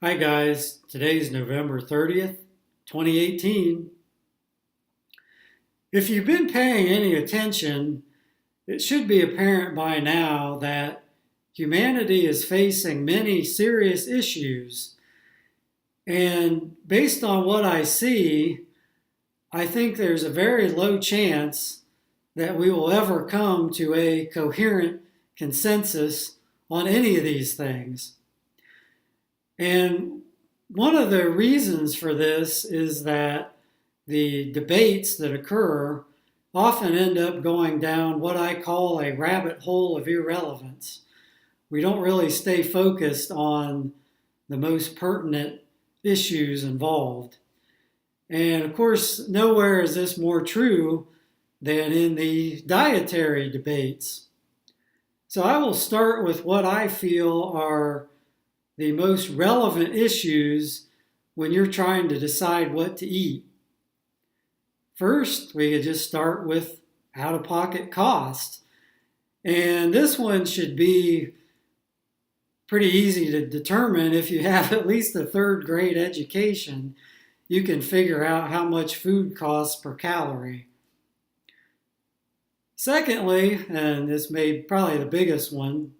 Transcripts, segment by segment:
Hi guys, today's November 30th, 2018. If you've been paying any attention, it should be apparent by now that humanity is facing many serious issues. And based on what I see, I think there's a very low chance that we will ever come to a coherent consensus on any of these things. And one of the reasons for this is that the debates that occur often end up going down what I call a rabbit hole of irrelevance. We don't really stay focused on the most pertinent issues involved. And of course, nowhere is this more true than in the dietary debates. So I will start with what I feel are the most relevant issues when you're trying to decide what to eat. First, we could just start with out-of-pocket cost. And this one should be pretty easy to determine. If you have at least a third grade education, you can figure out how much food costs per calorie. Secondly, and this may be probably the biggest one,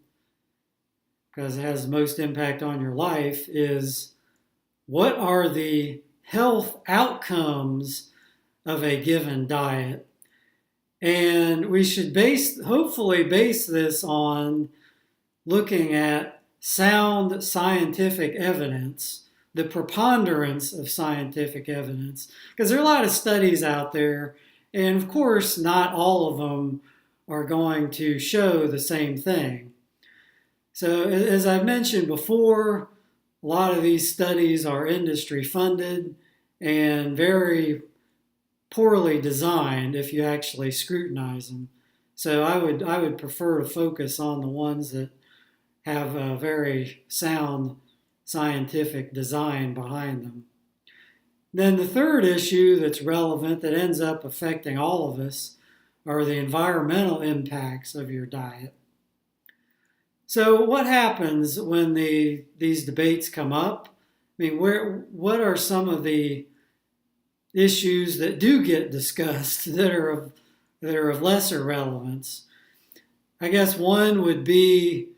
because it has the most impact on your life, is what are the health outcomes of a given diet? And we should hopefully base this on looking at sound scientific evidence, the preponderance of scientific evidence, because there are a lot of studies out there, and of course not all of them are going to show the same thing. So as I've mentioned before, a lot of these studies are industry funded and very poorly designed if you actually scrutinize them. So I would prefer to focus on the ones that have a very sound scientific design behind them. Then the third issue that's relevant that ends up affecting all of us are the environmental impacts of your diet. So what happens when these debates come up? I mean, what are some of the issues that do get discussed that are of lesser relevance? I guess one would be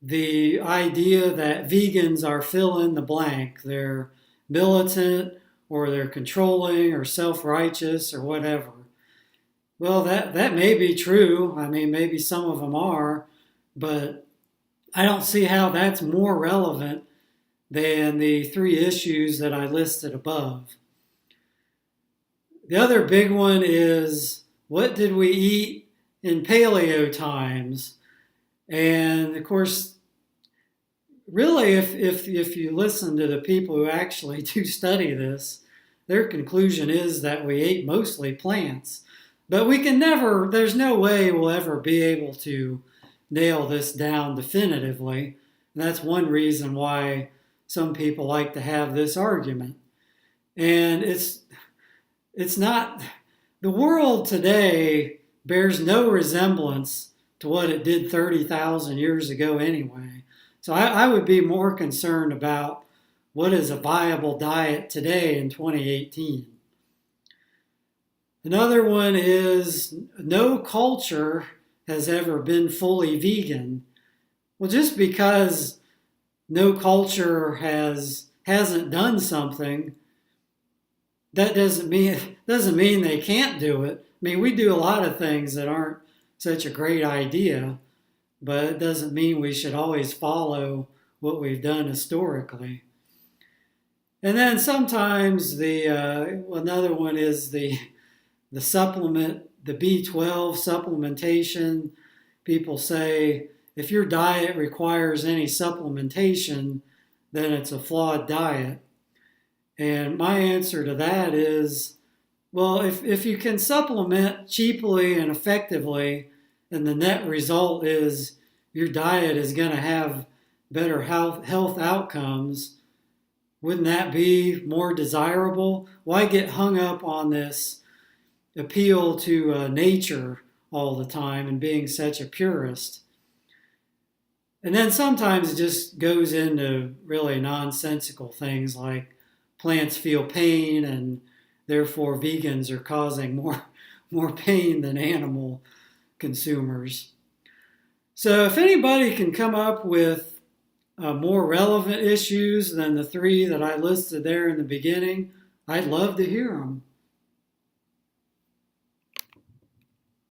the idea that vegans are fill in the blank. They're militant or they're controlling or self-righteous or whatever. Well, that may be true. I mean, maybe some of them are. But I don't see how that's more relevant than the three issues that I listed above. The other big one is, what did we eat in paleo times? And of course, really, if you listen to the people who actually do study this, their conclusion is that we ate mostly plants. But there's no way we'll ever be able to nail this down definitively. And that's one reason why some people like to have this argument. And it's not, the world today bears no resemblance to what it did 30,000 years ago anyway. So I would be more concerned about what is a viable diet today in 2018. Another one is, no culture has ever been fully vegan. Well, just because no culture hasn't done something, that doesn't mean they can't do it. I mean, we do a lot of things that aren't such a great idea, but it doesn't mean we should always follow what we've done historically. And then sometimes another one is the supplement, the B12 supplementation. People say if your diet requires any supplementation, then it's a flawed diet. And my answer to that is, well, if you can supplement cheaply and effectively, and the net result is your diet is going to have better health outcomes, wouldn't that be more desirable? Why get hung up on this appeal to nature all the time and being such a purist? And then sometimes it just goes into really nonsensical things like plants feel pain and therefore vegans are causing more pain than animal consumers. So if anybody can come up with more relevant issues than the three that I listed there in the beginning, I'd love to hear them.